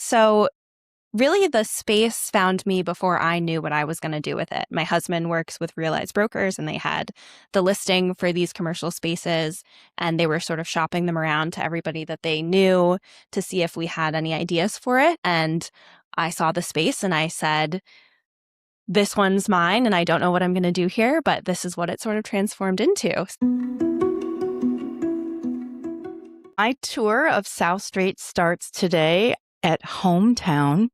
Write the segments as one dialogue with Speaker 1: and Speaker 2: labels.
Speaker 1: So really the space found me before I knew what I was going to do with it. My husband works with Realized Brokers, and they had the listing for these commercial spaces, and they were sort of shopping them around to everybody that they knew to see if we had any ideas for it. And I saw the space and I said, this one's mine, and I don't know what I'm going to do here, but this is what it sort of transformed into.
Speaker 2: My tour of South Street starts today at Hometown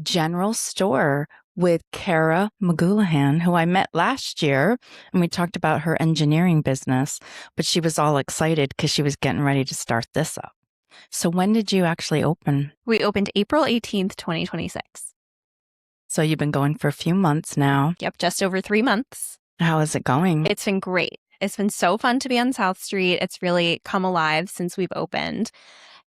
Speaker 2: General Store with Kara Magoolaghan, who I met last year, and we talked about her engineering business, but she was all excited because she was getting ready to start this up. So when did you actually open?
Speaker 1: We opened April 18th, 2026.
Speaker 2: So you've been going for a few months now.
Speaker 1: Yep, just over 3 months.
Speaker 2: How is it going?
Speaker 1: It's been great. It's been so fun to be on South Street. It's really come alive since we've opened.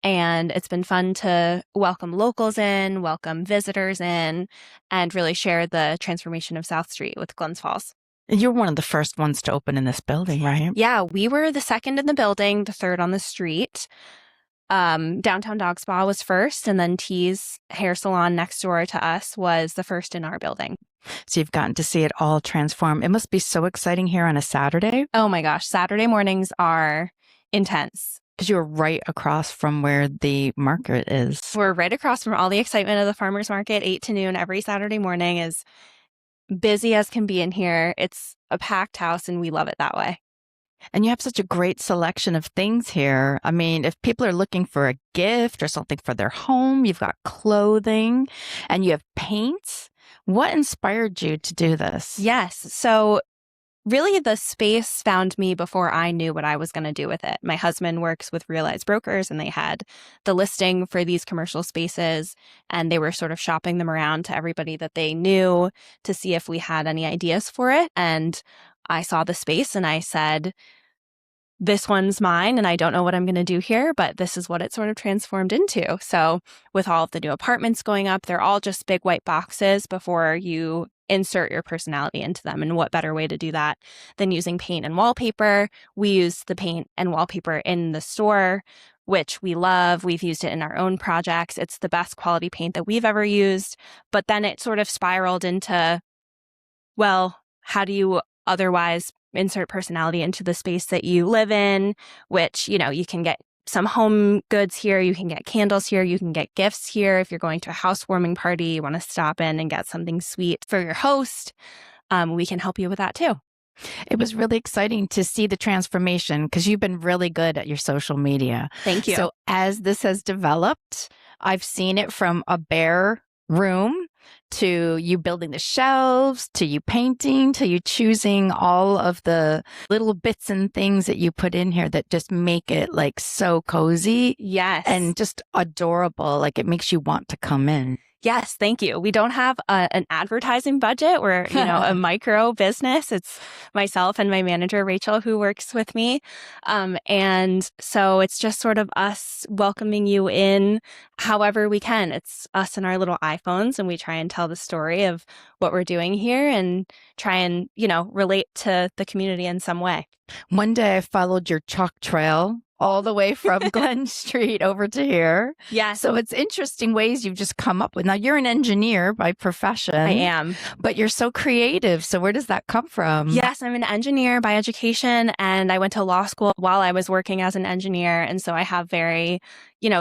Speaker 1: And it's been fun to welcome locals in, welcome visitors in, and really share the transformation of South Street with Glens Falls.
Speaker 2: You're one of the first ones to open in this building, right?
Speaker 1: Yeah, we were the second in the building, the third on the street. Downtown Dog Spa was first, and then T's hair salon next door to us was the first in our building.
Speaker 2: So you've gotten to see it all transform. It must be so exciting here on a Saturday.
Speaker 1: Oh my gosh, Saturday mornings are intense.
Speaker 2: Because you're right across from where the market is.
Speaker 1: We're right across from all the excitement of the farmer's market. 8 to noon every Saturday morning is busy as can be in here. It's a packed house, and we love it that way.
Speaker 2: And you have such a great selection of things here. I mean, if people are looking for a gift or something for their home, you've got clothing and you have paints. What inspired you to do this?
Speaker 1: Yes. So really the space found me before I knew what I was going to do with it. My husband works with Realized Brokers, and they had the listing for these commercial spaces, and they were sort of shopping them around to everybody that they knew to see if we had any ideas for it. And I saw the space and I said, this one's mine, and I don't know what I'm going to do here, but this is what it sort of transformed into. So with all of the new apartments going up, they're all just big white boxes before you insert your personality into them. And what better way to do that than using paint and wallpaper? We use the paint and wallpaper in the store, which we love. We've used it in our own projects. It's the best quality paint that we've ever used. But then it sort of spiraled into, well, how do you otherwise insert personality into the space that you live in, which, you can get some home goods here, you can get candles here, you can get gifts here. If you're going to a housewarming party, you want to stop in and get something sweet for your host, we can help you with that too.
Speaker 2: It was really exciting to see the transformation because you've been really good at your social media.
Speaker 1: Thank you.
Speaker 2: So as this has developed, I've seen it from a bare room to you building the shelves, to you painting, to you choosing all of the little bits and things that you put in here that just make it like so cozy.
Speaker 1: Yes.
Speaker 2: And just adorable. Like it makes you want to come in.
Speaker 1: Yes, thank you. We don't have an advertising budget. We're, a micro business. It's myself and my manager, Rachel, who works with me. And so it's just sort of us welcoming you in however we can. It's us and our little iPhones, and we try and tell the story of what we're doing here and try and, relate to the community in some way.
Speaker 2: One day I followed your chalk trail all the way from Glen Street over to here.
Speaker 1: Yeah.
Speaker 2: So it's interesting ways you've just come up with. Now, you're an engineer by profession.
Speaker 1: I am.
Speaker 2: But you're so creative. So where does that come from?
Speaker 1: Yes, I'm an engineer by education, and I went to law school while I was working as an engineer. And so I have very,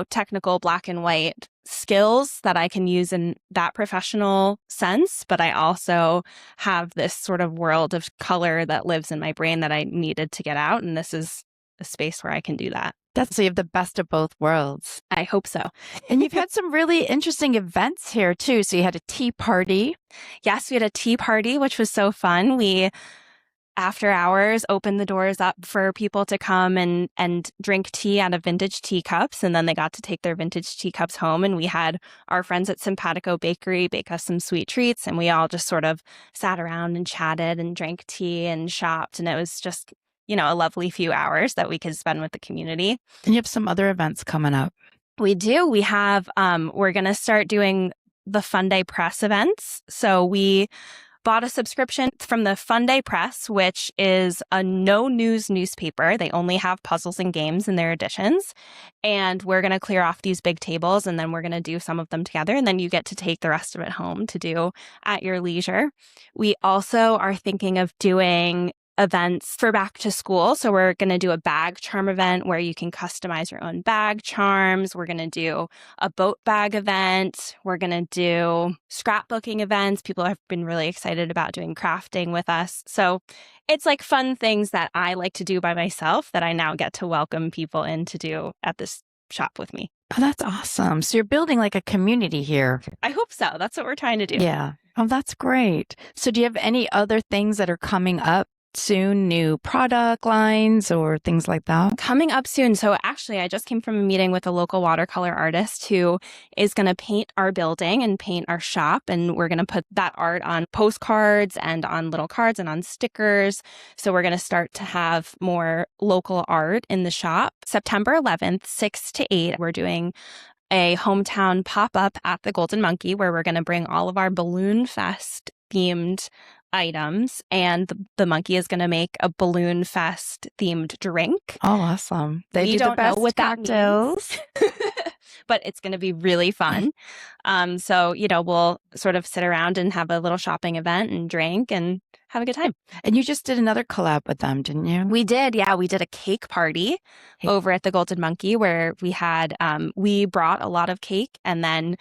Speaker 1: technical black and white skills that I can use in that professional sense. But I also have this sort of world of color that lives in my brain that I needed to get out. And this is a space where I can do that.
Speaker 2: So you have the best of both worlds.
Speaker 1: I hope so.
Speaker 2: And you've had some really interesting events here too. So you had a tea party.
Speaker 1: Yes, we had a tea party, which was so fun. We, after hours, opened the doors up for people to come and drink tea out of vintage teacups. And then they got to take their vintage teacups home. And we had our friends at Simpatico Bakery bake us some sweet treats. And we all just sort of sat around and chatted and drank tea and shopped. And it was just a lovely few hours that we could spend with the community.
Speaker 2: And you have some other events coming up.
Speaker 1: We do. We have, we're going to start doing the Fun Day press events. So we bought a subscription from the Fun Day Press, which is a no-news newspaper. They only have puzzles and games in their editions. And we're going to clear off these big tables, and then we're going to do some of them together. And then you get to take the rest of it home to do at your leisure. We also are thinking of doing events for back to school. So we're going to do a bag charm event where you can customize your own bag charms. We're going to do a boat bag event. We're going to do scrapbooking events. People have been really excited about doing crafting with us. So it's like fun things that I like to do by myself that I now get to welcome people in to do at this shop with me.
Speaker 2: Oh, that's awesome. So you're building like a community here.
Speaker 1: I hope so. That's what we're trying to do.
Speaker 2: Yeah. Oh, that's great. So do you have any other things that are coming up soon, new product lines or things like that?
Speaker 1: Coming up soon. So actually, I just came from a meeting with a local watercolor artist who is going to paint our building and paint our shop. And we're going to put that art on postcards and on little cards and on stickers. So we're going to start to have more local art in the shop. September 11th, 6 to 8, we're doing a hometown pop-up at the Golden Monkey where we're going to bring all of our Balloon Fest themed items, and the monkey is going to make a Balloon Fest themed drink.
Speaker 2: Oh, awesome. They
Speaker 1: We
Speaker 2: do
Speaker 1: don't
Speaker 2: the best
Speaker 1: know what
Speaker 2: cocktails.
Speaker 1: that means, but it's going to be really fun. So, we'll sort of sit around and have a little shopping event and drink and have a good time.
Speaker 2: And you just did another collab with them, didn't you?
Speaker 1: We did. Yeah, we did a cake party over at the Golden Monkey where we had, we brought a lot of cake, and then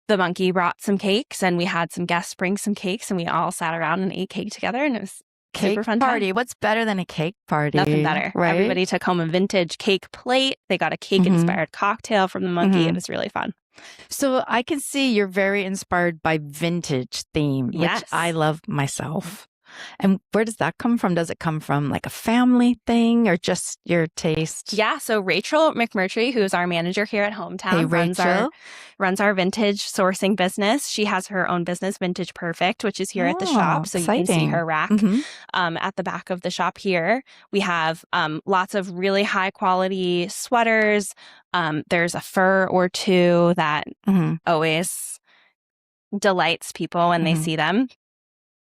Speaker 1: the monkey brought some cakes, and we had some guests bring some cakes, and we all sat around and ate cake together, and it was super fun
Speaker 2: party.
Speaker 1: time.
Speaker 2: What's better than a cake party?
Speaker 1: Nothing better.
Speaker 2: Right?
Speaker 1: Everybody took home a vintage cake plate. They got a cake-inspired cocktail from the monkey. It was really fun.
Speaker 2: So I can see you're very inspired by vintage theme,
Speaker 1: Yes.
Speaker 2: which I love myself. And where does that come from? Does it come from like a family thing or just your taste?
Speaker 1: Yeah. So Rachel McMurtry, who's our manager here at Hometown,
Speaker 2: Hey,
Speaker 1: runs our vintage sourcing business. She has her own business, Vintage Perfect, which is here at the shop. So you can see her rack at the back of the shop here. We have lots of really high quality sweaters. There's a fur or two that always delights people when they see them.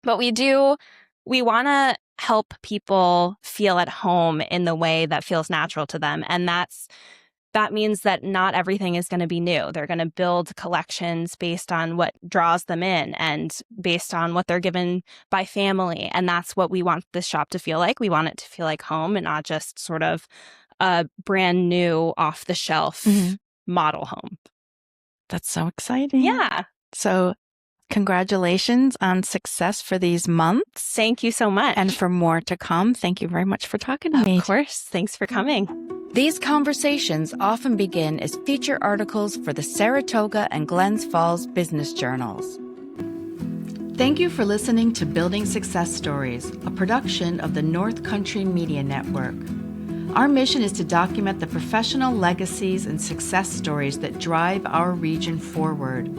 Speaker 1: But we want to help people feel at home in the way that feels natural to them. And that means that not everything is going to be new. They're going to build collections based on what draws them in and based on what they're given by family. And that's what we want this shop to feel like. We want it to feel like home and not just sort of a brand new off the shelf model home.
Speaker 2: That's so exciting.
Speaker 1: Yeah.
Speaker 2: So congratulations on success for these months.
Speaker 1: Thank you so much.
Speaker 2: And for more to come. Thank you very much for talking to me.
Speaker 1: Of course. Thanks for coming.
Speaker 2: These conversations often begin as feature articles for the Saratoga and Glens Falls business journals. Thank you for listening to Building Success Stories, a production of the North Country Media Network. Our mission is to document the professional legacies and success stories that drive our region forward.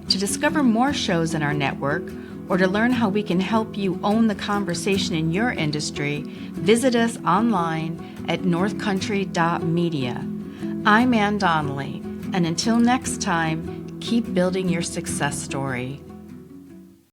Speaker 2: To discover more shows in our network, or to learn how we can help you own the conversation in your industry, visit us online at northcountry.media. I'm Ann Donnelly, and until next time, keep building your success story.